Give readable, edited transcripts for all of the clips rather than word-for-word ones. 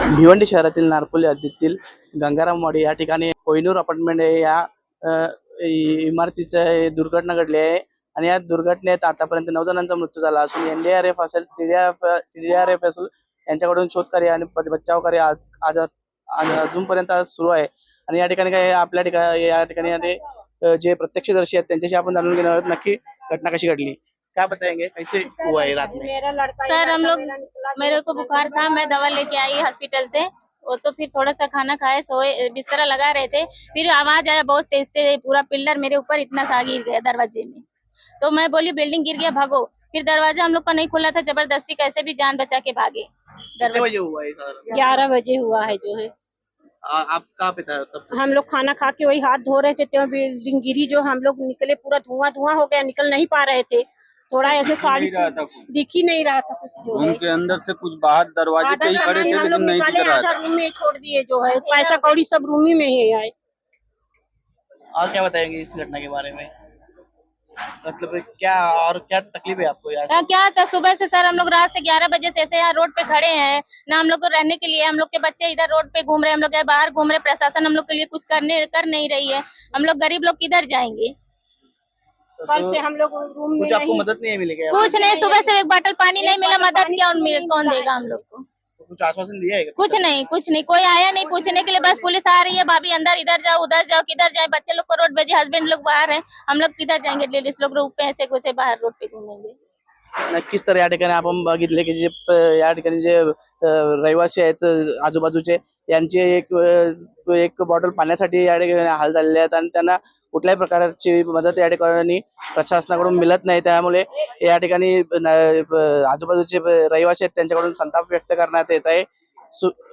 भिवंडी शहरातील नारपोली हद्दीतील गंगारामवाडी या ठिकाणी कोहिनूर अपार्टमेंट या अ, इमारतीचं दुर्घटना घडली आहे आणि या दुर्घटनेत आतापर्यंत 9 जणांचा मृत्यू झाला असून एनडीआरएफ असेल टीडीआरएफ असेल यांच्याकडून शोधकार्य आणि बचाव कार्य अजूनपर्यंत सुरू आहे। आणि या ठिकाणी काय या ठिकाणी जे प्रत्यक्षदर्शी आहेत त्यांच्याशी आपण जाणून घेणार आहोत नक्की घटना कशी घडली। क्या बताएंगे कैसे हुआ है रात में? सर हम लोग मेरे को बुखार था, मैं दवा लेके आई हॉस्पिटल से। वो तो फिर थोड़ा सा खाना खाए, सोए, बिस्तरा लगा रहे थे, फिर आवाज आया बहुत तेज से, पूरा पिल्लर मेरे ऊपर इतना सा गिर गया दरवाजे में। तो मैं बोली बिल्डिंग गिर गया भागो, फिर दरवाजा हम लोग का नहीं खुला था, जबरदस्ती कैसे भी जान बचा के भागे। कितने बजे हुआ है सारा? 11 बजे हुआ है जो है। आप कहाँ पे था तब? हम लोग खाना खा के वही हाथ धो रहे थे तो बिल्डिंग गिरी, जो हम लोग निकले पूरा धुआं धुआं हो गया, निकल नहीं पा रहे थे। थोड़ा ऐसे साड़ी से दिख ही नहीं रहा था कुछ जो है। उनके अंदर से कुछ बाहर दरवाजे पे ही खड़े थे हम लोग लेकिन नहीं निकाले, दिख रहा आधा था। रूम में छोड़ दिए जो है, पैसा कौड़ी सब रूम ही में ही है। और क्या बताएंगे इस घटना के बारे में? मतलब क्या तकलीफ है आपको यार? क्या था सुबह से सर, हम लोग रात से 11 बजे से ऐसे यहाँ रोड पे खड़े हैं ना, हम लोग को रहने के लिए, हम लोग के बच्चे इधर रोड पे घूम रहे हैं, हम लोग बाहर घूम रहे हैं, प्रशासन हम लोग के लिए कुछ कर नहीं रही है। हम लोग गरीब लोग किधर जाएंगे? कल से हम लोग रूम में कुछ आपको नहीं, मदद नहीं मिली क्या? कुछ नहीं, सुबह से एक बोतल पानी नहीं मिला, मदद क्या कौन देगा हम लोग को? कुछ आश्वासन दिया है क्या? कुछ नहीं, कोई आया नहीं पूछने के लिए। बस पुलिस आ रही है, भाभी अंदर, इधर जाओ उधर जाओ, किधर जाए? बच्चे लोग को रोड भेजे, हस्बैंड लोग बाहर हैं, हम लोग किधर जाएंगे? लेडीज लोग रोड पे ऐसे घुसे बाहर रोड पे घूमेंगे। नक्कीच तर या ठिकाणी आपण बघितले की या ठिकाणी जे रहिवासी आहेत आजूबाजूचे यांचे एक बॉटल पाण्यासाठी या ठिकाणी हाल झालेले आहेत आणि त्यांना कुठल्याही प्रकारची मदत या ठिकाणी प्रशासनाकडून मिळत नाही। त्यामुळे या ठिकाणी आजूबाजूचे रहिवासी आहेत त्यांच्याकडून संताप व्यक्त करण्यात येत आहे।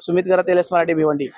सुमित गरातेलस, मराठी, भिवंडी।